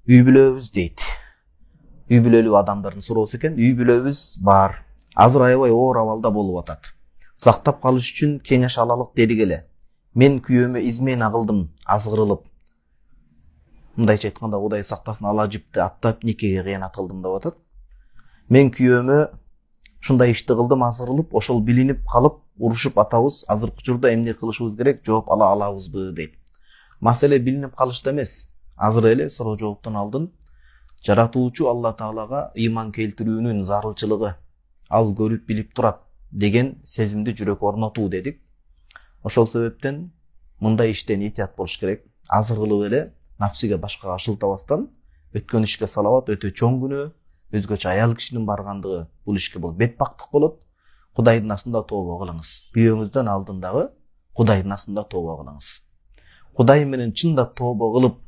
үй бүлөбүз дейт. Үй бүлөлүү адамдардын суроосу экен. Үй бүлөбүз бар. Азыр аябай оор абалда болуп атат. Сактап калыш үчүн кеңеш алалык дедик эле. Мен күйөөмө измена кылдым, азгырылып. Мындайча айтканда, Кудай сактасын, ала жипти аттап никеге кыянат кылдым деп атат. Мен күйөөмө ушундай ишти кылдым, азгырылып, ошол билинип калып, урушуп атабыз. Азыркы учурда эмне кылышыбыз керек? Жооп ала алабызбы дейт. Маселе билинип калышта эмес. Азыр эле суроо жооптон алдын жаратуучу Алла Таалага ыйман келтирүүнүн зарылчылыгы, ал көрүп билип турат деген сезимди жүрөк орнотуу дедик. Ошол себептен мындай иштен этият болуш керек. Азырылып эле нафсиге башкага шылтабастан өткөн ишке салават өтө чоң күнөө, өзгөчө аял кишинин баргандыгы, бул ишке бул бетбактык болот. Кудайдын астында тобо кылыңыз. Күйөөңүздөн алдын дагы Кудайдын астында тобо кылыңыз. Кудай менен чындап тобо кылып